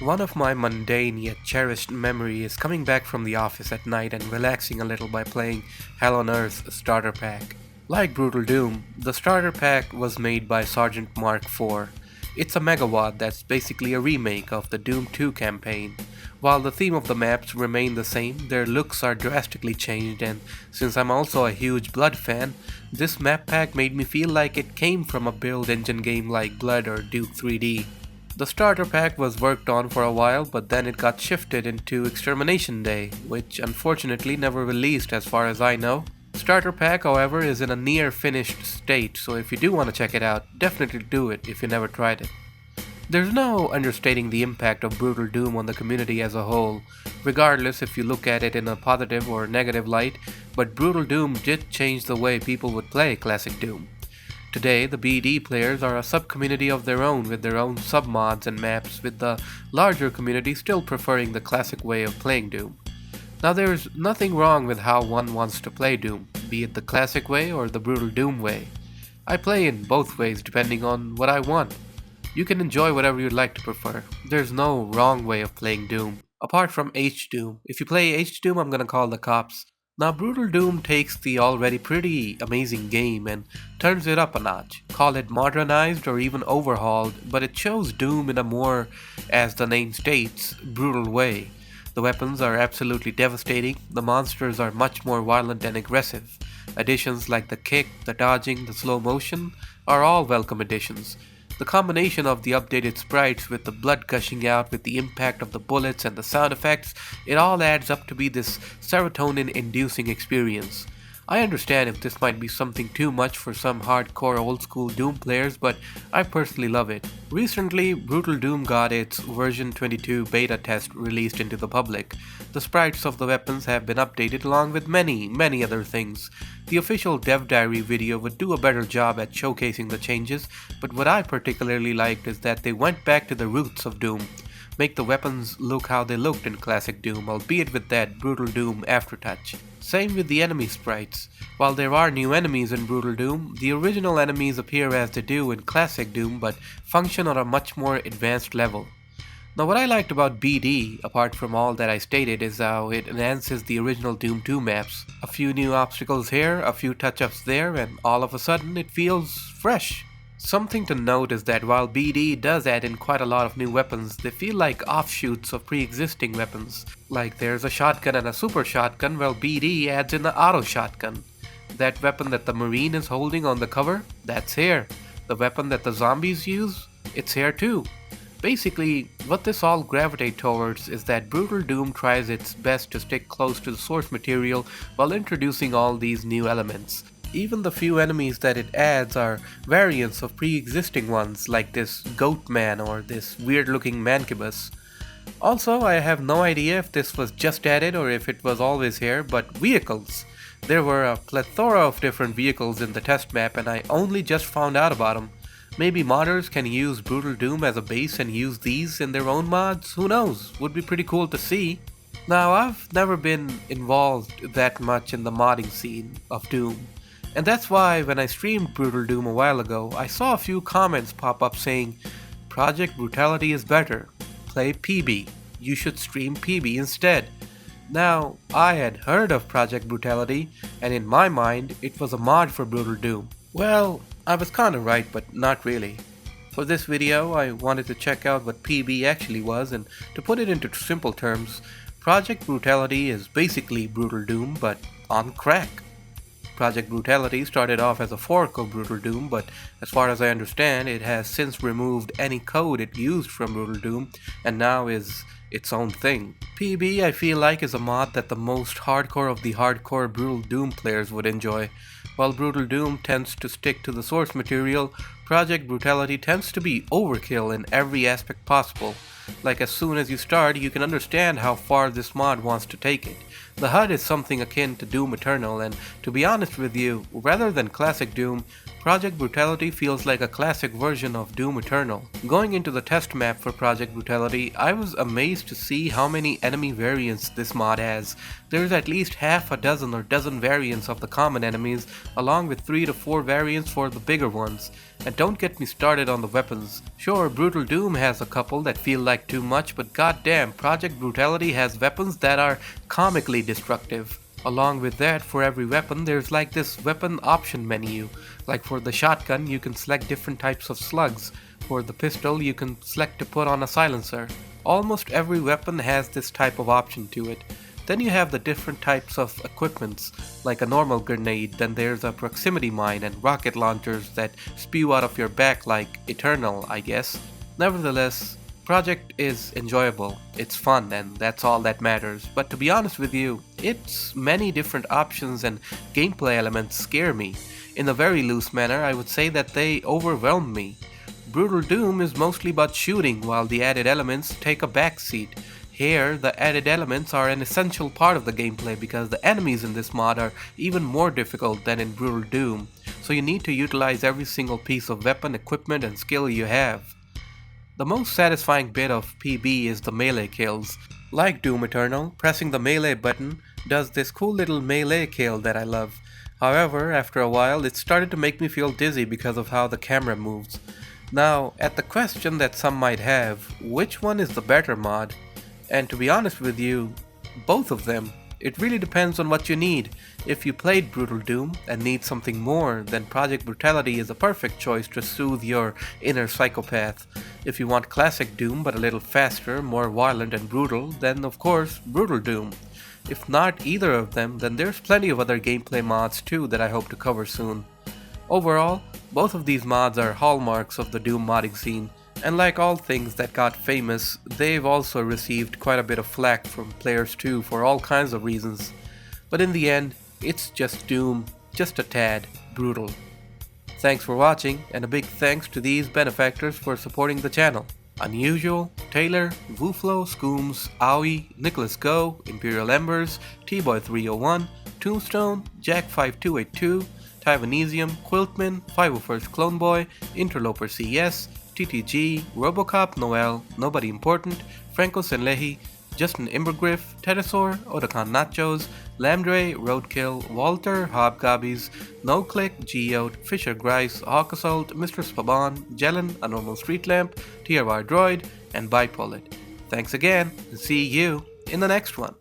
One of my mundane yet cherished memory is coming back from the office at night and relaxing a little by playing Hell on Earth starter pack. Like Brutal Doom, the starter pack was made by Sergeant Mark IV. It's a megawatt that's basically a remake of the Doom 2 campaign. While the theme of the maps remain the same, their looks are drastically changed, and since I'm also a huge Blood fan, this map pack made me feel like it came from a build engine game like Blood or Duke 3D. The starter pack was worked on for a while, but then it got shifted into Extermination Day, which unfortunately never released as far as I know. Starter pack, however, is in a near finished state, so if you do want to check it out, definitely do it if you never tried it. There's no understating the impact of Brutal Doom on the community as a whole, regardless if you look at it in a positive or negative light, but Brutal Doom did change the way people would play classic Doom. Today, the BD players are a sub-community of their own with their own sub-mods and maps, with the larger community still preferring the classic way of playing Doom. Now there's nothing wrong with how one wants to play Doom, be it the classic way or the Brutal Doom way. I play in both ways depending on what I want. You can enjoy whatever you'd like to prefer. There's no wrong way of playing Doom. Apart from H-Doom. If you play H-Doom, I'm gonna call the cops. Now Brutal Doom takes the already pretty amazing game and turns it up a notch. Call it modernized or even overhauled, but it shows Doom in a more, as the name states, brutal way. The weapons are absolutely devastating, the monsters are much more violent and aggressive. Additions like the kick, the dodging, the slow motion are all welcome additions. The combination of the updated sprites with the blood gushing out with the impact of the bullets and the sound effects, it all adds up to be this serotonin-inducing experience. I understand if this might be something too much for some hardcore old-school Doom players, but I personally love it. Recently, Brutal Doom got its version 22 beta test released into the public. The sprites of the weapons have been updated along with many other things. The official dev diary video would do a better job at showcasing the changes, but what I particularly liked is that they went back to the roots of Doom. Make the weapons look how they looked in classic Doom, albeit with that Brutal Doom aftertouch. Same with the enemy sprites. While there are new enemies in Brutal Doom, the original enemies appear as they do in classic Doom but function on a much more advanced level. Now what I liked about BD, apart from all that I stated, is how it enhances the original Doom 2 maps. A few new obstacles here, a few touch-ups there, and all of a sudden it feels fresh. Something to note is that while BD does add in quite a lot of new weapons, they feel like offshoots of pre-existing weapons. Like there's a shotgun and a super shotgun, while BD adds in the auto shotgun. That weapon that the Marine is holding on the cover, that's here. The weapon that the zombies use, it's here too. Basically, what this all gravitate towards is that Brutal Doom tries its best to stick close to the source material while introducing all these new elements. Even the few enemies that it adds are variants of pre-existing ones like this goat man or this weird-looking mancubus. Also, I have no idea if this was just added or if it was always here, but vehicles. There were a plethora of different vehicles in the test map and I only just found out about them. Maybe modders can use Brutal Doom as a base and use these in their own mods? Who knows? Would be pretty cool to see. Now, I've never been involved that much in the modding scene of Doom. And that's why when I streamed Brutal Doom a while ago, I saw a few comments pop up saying, Project Brutality is better, play PB, you should stream PB instead. Now, I had heard of Project Brutality, and in my mind, it was a mod for Brutal Doom. Well, I was kinda right, but not really. For this video, I wanted to check out what PB actually was, and to put it into simple terms, Project Brutality is basically Brutal Doom, but on crack. Project Brutality started off as a fork of Brutal Doom, but as far as I understand, it has since removed any code it used from Brutal Doom, and now is its own thing. PB, I feel like, is a mod that the most hardcore of the hardcore Brutal Doom players would enjoy. While Brutal Doom tends to stick to the source material, Project Brutality tends to be overkill in every aspect possible. Like as soon as you start, you can understand how far this mod wants to take it. The HUD is something akin to Doom Eternal, and to be honest with you, rather than classic Doom, Project Brutality feels like a classic version of Doom Eternal. Going into the test map for Project Brutality, I was amazed to see how many enemy variants this mod has. There's at least half a dozen or dozen variants of the common enemies, along with 3 to 4 variants for the bigger ones. And don't get me started on the weapons. Sure, Brutal Doom has a couple that feel like too much, but goddamn, Project Brutality has weapons that are comically destructive. Along with that, for every weapon, there's like this weapon option menu. Like for the shotgun, you can select different types of slugs. For the pistol, you can select to put on a silencer. Almost every weapon has this type of option to it. Then you have the different types of equipments, like a normal grenade, then there's a proximity mine and rocket launchers that spew out of your back like Eternal, I guess. Nevertheless, Project is enjoyable, it's fun, and that's all that matters. But to be honest with you, its many different options and gameplay elements scare me. In a very loose manner, I would say that they overwhelm me. Brutal Doom is mostly about shooting, while the added elements take a backseat. Here, the added elements are an essential part of the gameplay because the enemies in this mod are even more difficult than in Brutal Doom, so you need to utilize every single piece of weapon, equipment, and skill you have. The most satisfying bit of PB is the melee kills. Like Doom Eternal, pressing the melee button does this cool little melee kill that I love. However, after a while, it started to make me feel dizzy because of how the camera moves. Now, at the question that some might have, which one is the better mod? And to be honest with you, both of them. It really depends on what you need. If you played Brutal Doom and need something more, then Project Brutality is a perfect choice to soothe your inner psychopath. If you want classic Doom but a little faster, more violent and brutal, then of course Brutal Doom. If not either of them, then there's plenty of other gameplay mods too that I hope to cover soon. Overall, both of these mods are hallmarks of the Doom modding scene. And like all things that got famous, they've also received quite a bit of flack from players too for all kinds of reasons. But in the end, it's just Doom, just a tad brutal. Thanks for watching, and a big thanks to these benefactors for supporting the channel. Unusual, Taylor, Wooflo, Scooms, Aoi, Nicholas Go, Imperial Embers, T-Boy301, Tombstone, Jack5282, Taiwanesium, Quiltman, 501st Clone Boy, Interloper CS, TTG, Robocop, Noel, Nobody Important, Franco Senlehi, Justin Imbergriff, Pterosaur, Odakan Nachos, Lamdre, Roadkill, Walter, Hobgobbies, NoClick, Geode, Fisher Grice, Hawk Assault, Mr. Spaban, Jelen, A Normal Street Lamp, TRY Droid, and Bipolit. Thanks again, and see you in the next one.